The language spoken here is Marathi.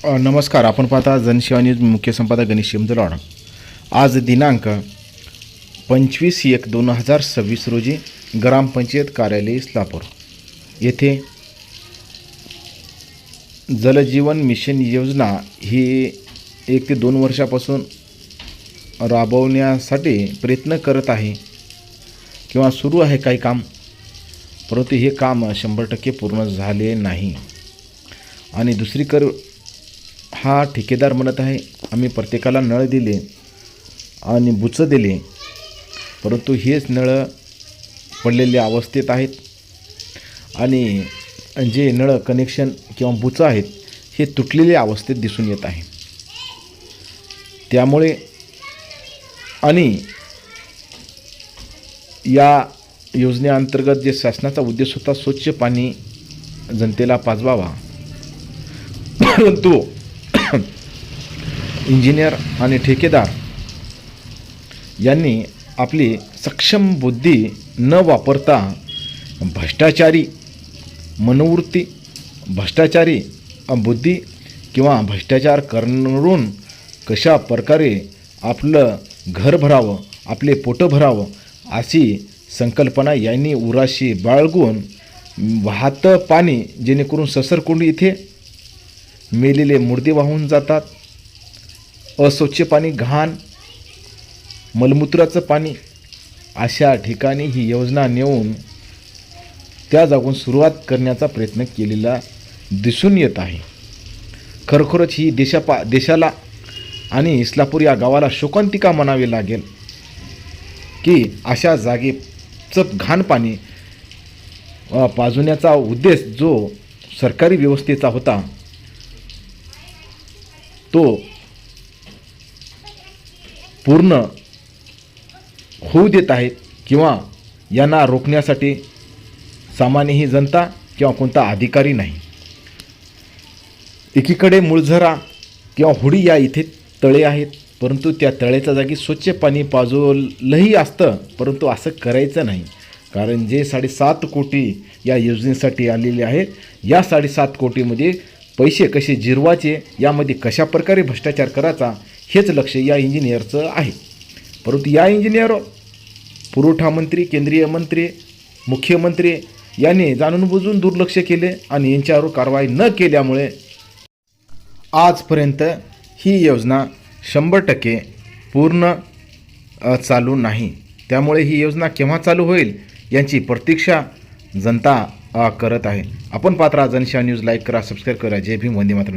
नमस्कार. आपण पाहता जनसेवा न्यूज. मुख्य संपादक गणेश शिमजलवाड. आज दिनांक 25/1/2026 रोजी ग्रामपंचायत कार्यालय इस्लापूर येथे जलजीवन मिशन योजना ही 1 ते 2 वर्षापासून राबवण्यासाठी प्रयत्न करत आहे किंवा सुरू आहे काही काम, परंतु हे काम 100% पूर्ण झाले नाही. आणि दुसरीकडे हा ठेकेदार म्हणत आहे आम्ही प्रत्येकाला नळ दिले आणि बुचं दिले, परंतु हेच नळ पडलेल्या अवस्थेत आहेत आणि जे नळ कनेक्शन किंवा बुचं आहेत हे तुटलेल्या अवस्थेत दिसून येत आहे. त्यामुळे आणि या योजनेअंतर्गत जे शासनाचा उद्देश होता स्वच्छ पाणी जनतेला पाजवावा, परंतु इंजिनियर आणि ठेकेदार यांनी आपली सक्षम बुद्धी न वापरता भ्रष्टाचारी मनोवृत्ती, भ्रष्टाचारी बुद्धी किंवा भ्रष्टाचार करून कशा प्रकारे आपलं घर भरावं, आपले पोटं भरावं अशी संकल्पना यांनी उराशी बाळगून वाहतं पाणी, जेणेकरून ससरकुंडी इथे मेलेले मुर्दे वाहून जातात, अस्वच्छ पाणी, घाण मलमूत्राचं पाणी, अशा ठिकाणी ही योजना नेऊन त्या जागून सुरुवात करण्याचा प्रयत्न केलेला दिसून येत आहे. खरोखरच ही देशाला आणि इस्लापूर या गावाला शोकांतिका म्हणावी लागेल की अशा जागेचं घाण पाणी पाजवण्याचा उद्देश जो सरकारी व्यवस्थेचा होता तो पूर्ण होऊ देत आहेत किंवा यांना रोखण्यासाठी सामान्य ही जनता किंवा कोणता अधिकारी नाही. एकीकडे मुळझरा किंवा होडी या इथे तळे आहेत, परंतु त्या तळ्याच्या जागी स्वच्छ पाणी पाजवलंही असतं, परंतु असं करायचं नाही. कारण जे 7.5 कोटी या योजनेसाठी आलेले आहेत, या 7.5 कोटीमध्ये पैसे कसे जिरवायचे, यामध्ये कशा प्रकारे भ्रष्टाचार करायचा हेच लक्ष या इंजिनियरचं आहे. परंतु या इंजिनियर पुरवठा मंत्री, केंद्रीय मंत्री, मुख्यमंत्री यांनी जाणून बुजून दुर्लक्ष केले आणि यांच्यावर कारवाई न केल्यामुळे आजपर्यंत ही योजना 100% पूर्ण चालू नाही. त्यामुळे ही योजना केव्हा चालू होईल यांची प्रतीक्षा जनता करत आहे. आपण पात्रा जनसेवा न्यूज लाईक करा, सबस्क्राईब करा. जय भीम, वंदे मातरम.